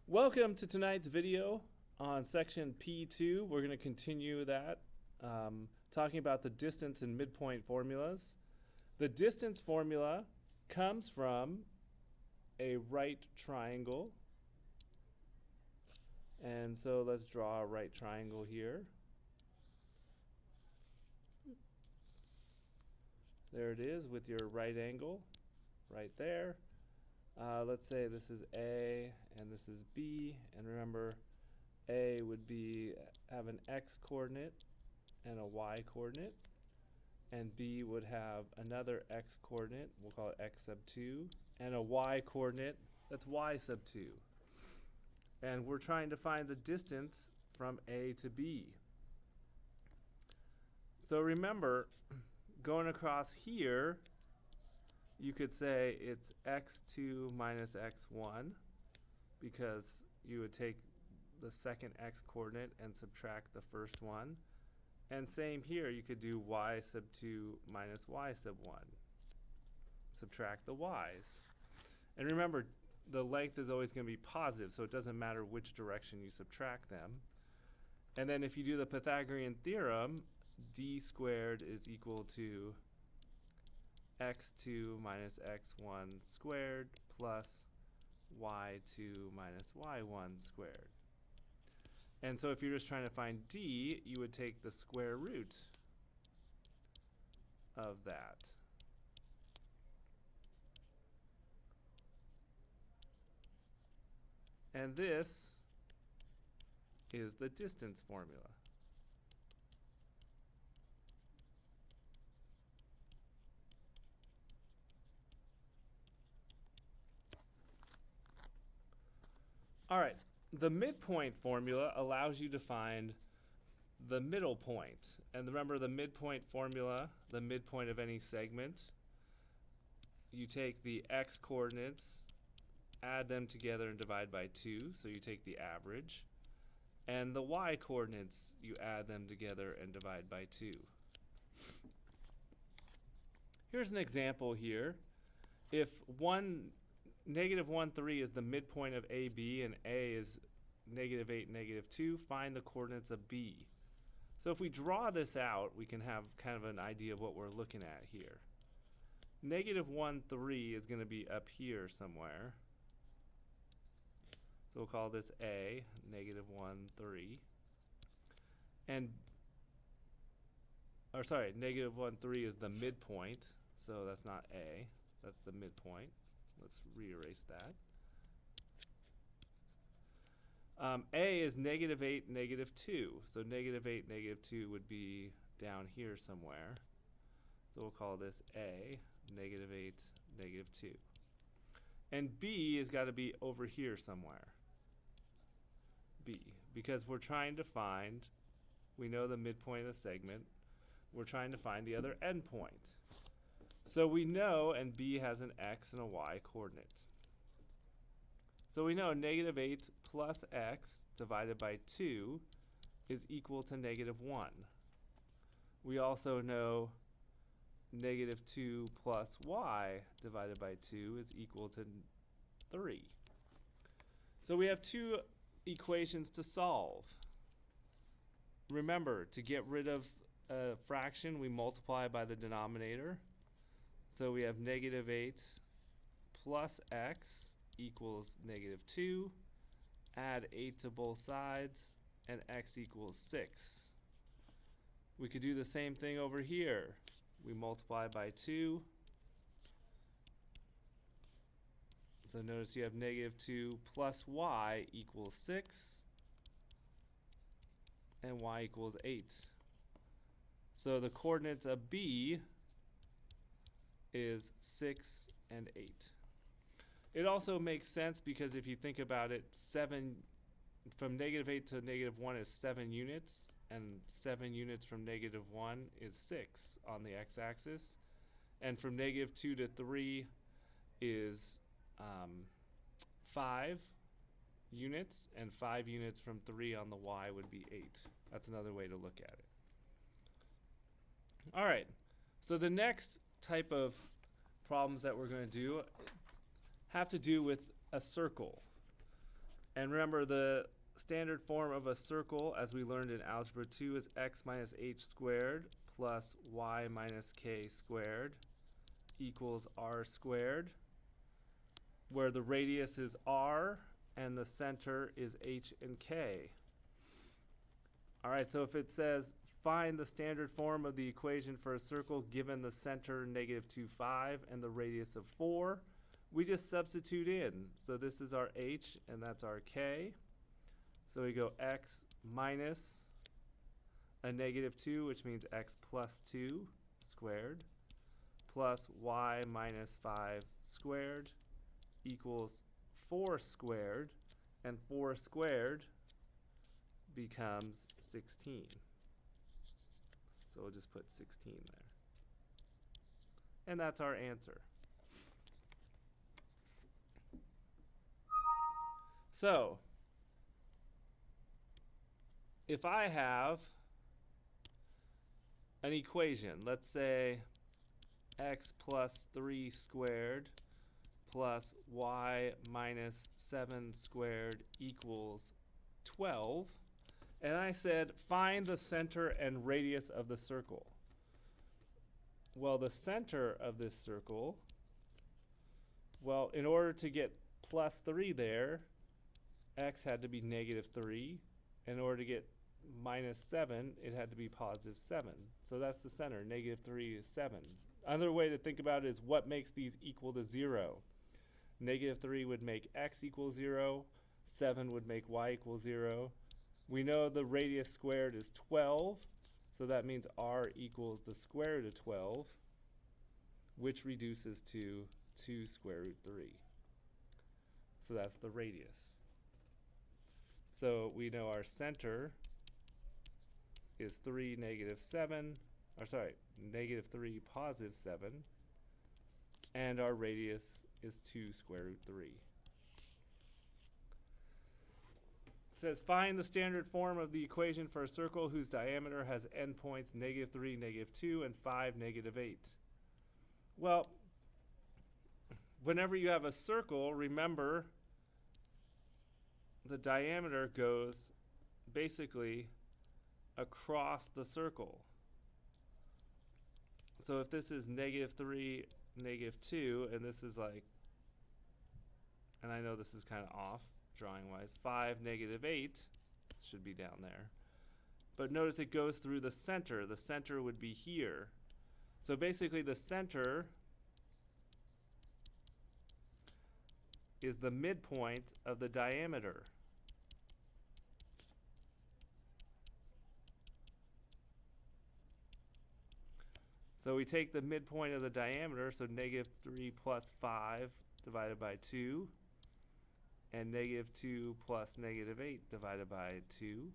Welcome to tonight's video on section P2. We're going to continue that, talking about the distance and midpoint formulas. The distance formula comes from a right triangle. And so let's draw a right triangle here. There it is with your right angle right there. Let's say this is A and this is B, and remember A would have an X coordinate and a Y coordinate, and B would have another X coordinate, we'll call it X sub 2, and a Y coordinate, that's Y sub 2. And we're trying to find the distance from A to B. So remember, going across here, you could say it's x2 minus x1 because you would take the second x coordinate and subtract the first one. And same here, you could do y sub 2 minus y sub 1. Subtract the y's. And remember, the length is always going to be positive, so it doesn't matter which direction you subtract them. And then if you do the Pythagorean theorem, d squared is equal to x2 minus x1 squared plus y2 minus y1 squared. And so if you're just trying to find d, you would take the square root of that. And this is the distance formula. All right, the midpoint formula allows you to find the middle point. And remember the midpoint formula, the midpoint of any segment, you take the x coordinates, add them together and divide by 2, so you take the average. And the y coordinates, you add them together and divide by 2. Here's an example here. If negative 1, 3 is the midpoint of AB and A is negative 8, negative 2, find the coordinates of B. So if we draw this out, we can have kind of an idea of what we're looking at here. Negative 1, 3 is going to be up here somewhere. So we'll call this A, negative 1, 3. And, or sorry, negative 1, 3 is the midpoint. So that's not A, that's the midpoint. Let's re-erase that. A is negative 8, negative 2. So negative 8, negative 2 would be down here somewhere. So we'll call this A, negative 8, negative 2. And B has got to be over here somewhere. B, because we're trying to find, we know the midpoint of the segment, we're trying to find the other endpoint. So we know, and B has an x and a y coordinate. So we know negative 8 plus x divided by 2 is equal to negative 1. We also know negative 2 plus y divided by 2 is equal to 3. So we have two equations to solve. Remember, to get rid of a fraction, we multiply by the denominator. So we have negative 8 plus x equals negative 2. Add 8 to both sides, and x equals 6. We could do the same thing over here. We multiply by 2. So notice you have negative 2 plus y equals 6, and y equals 8. So the coordinates of B is 6 and 8. It also makes sense because if you think about it, from negative 8 to negative 1 is 7 units, and 7 units from negative 1 is 6 on the x-axis. And from negative 2 to 3 is 5 units, and 5 units from 3 on the y would be 8. That's another way to look at it. All right, so the next type of problems that we're going to do have to do with a circle. And And remember, the standard form of a circle, as we learned in Algebra 2, is x minus h squared plus y minus k squared equals r squared, where the radius is r and the center is h and k. All right, so if it says find the standard form of the equation for a circle given the center -2, 5 and the radius of 4, we just substitute in. So this is our h and that's our k. So we go x minus a -2, which means x plus 2 squared, plus y minus 5 squared equals 4 squared, and 4 squared becomes 16. So we'll just put 16 there. And that's our answer. So, if I have an equation, let's say x plus 3 squared plus y minus 7 squared equals 12, and I said find the center and radius of the circle. Well, the center of this circle, well, in order to get plus 3 there, x had to be -3. In order to get minus 7, it had to be positive 7. So that's the center. -3 is 7. Another way to think about it is what makes these equal to 0. -3 would make x equal 0. 7 would make y equal 0. We know the radius squared is 12. So that means r equals the square root of 12, which reduces to 2 square root 3. So that's the radius. So we know our center is 3, -7, or sorry, -3, positive 7, and our radius is 2 square root 3. It says find the standard form of the equation for a circle whose diameter has endpoints -3, -2, and 5, -8. Well, whenever you have a circle, remember the diameter goes basically across the circle. So if this is -3, -2, and this is like, and I know this is kind of off drawing wise, 5, -8 should be down there. But notice it goes through the center. The center would be here. So basically the center is the midpoint of the diameter. So we take the midpoint of the diameter, so -3 plus 5 divided by 2, and -2 plus -8 divided by 2.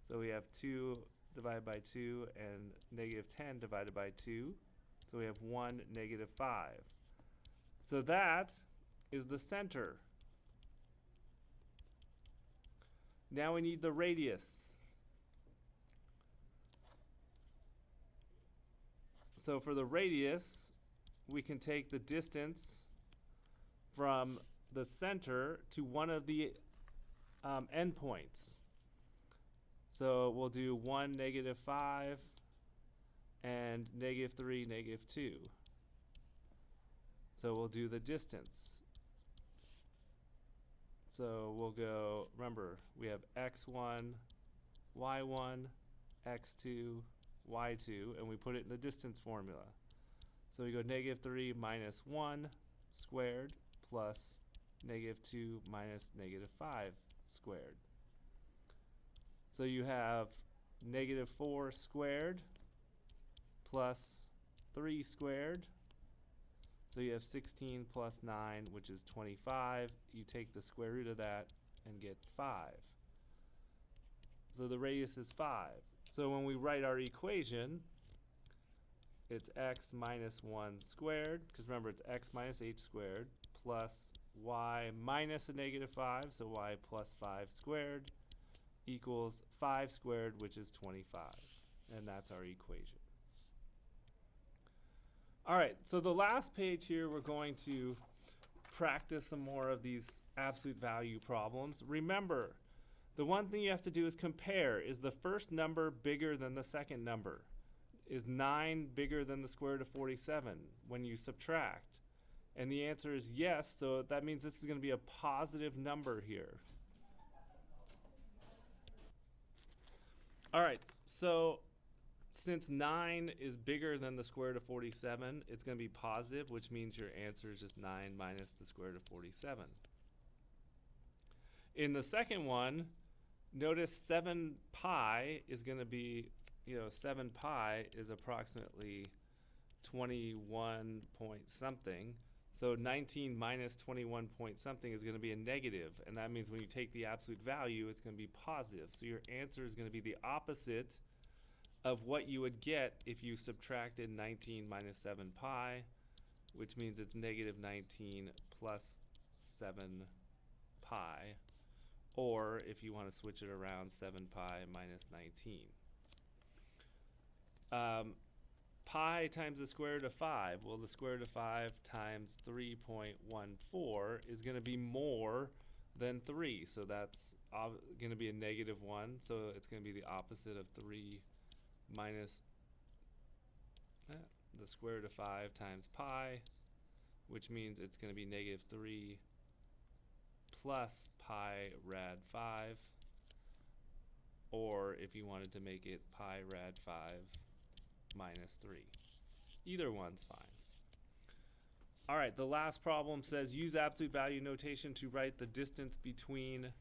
So we have 2 divided by 2 and -10 divided by 2. So we have 1, -5. So that is the center. Now we need the radius. So for the radius, we can take the distance from the center to one of the endpoints. So we'll do 1, -5, and -3, -2. So we'll do the distance. So we'll go, remember, we have x1, y1, x2, y2, and we put it in the distance formula. So we go -3 minus 1 squared plus -2 minus -5 squared. So you have -4 squared plus 3 squared. So you have 16 plus 9, which is 25. You take the square root of that and get 5. So the radius is 5. So when we write our equation, it's x minus 1 squared, because remember it's x minus h squared, plus y minus a -5, so y plus 5 squared, equals 5 squared, which is 25. And that's our equation. All right, so the last page here we're going to practice some more of these absolute value problems. Remember, the one thing you have to do is compare. Is the first number bigger than the second number? Is 9 bigger than the square root of 47 when you subtract? And the answer is yes, so that means this is going to be a positive number here. All right, so since 9 is bigger than the square root of 47, it's going to be positive, which means your answer is just 9 minus the square root of 47. In the second one, notice 7 pi is going to be, 7 pi is approximately 21 point something. So 19 minus 21 point something is going to be a negative, and that means when you take the absolute value, it's going to be positive. So your answer is going to be the opposite of what you would get if you subtracted 19 minus 7 pi, which means it's negative 19 plus 7 pi, or if you want to switch it around, 7 pi minus 19. Pi times the square root of 5. Well, the square root of 5 times 3.14 is going to be more than 3. So that's going to be a negative 1. So it's going to be the opposite of 3 minus the square root of 5 times pi, which means it's going to be negative 3 plus pi rad 5. Or if you wanted to make it pi rad 5 minus 3. Either one's fine. All right, the last problem says use absolute value notation to write the distance between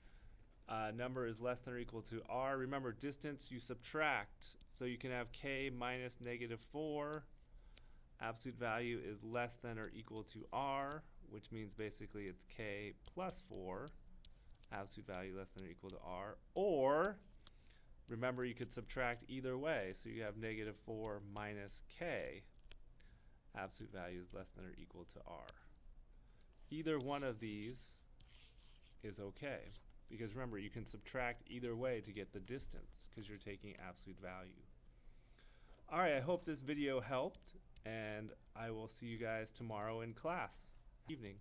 number is less than or equal to r. Remember, distance you subtract, so you can have k minus negative 4. Absolute value is less than or equal to r, which means basically it's k plus 4. Absolute value less than or equal to r. Or remember, you could subtract either way, so you have negative 4 minus k. Absolute value is less than or equal to r. Either one of these is okay, because remember, you can subtract either way to get the distance, because you're taking absolute value. All right, I hope this video helped, and I will see you guys tomorrow in class. Evening.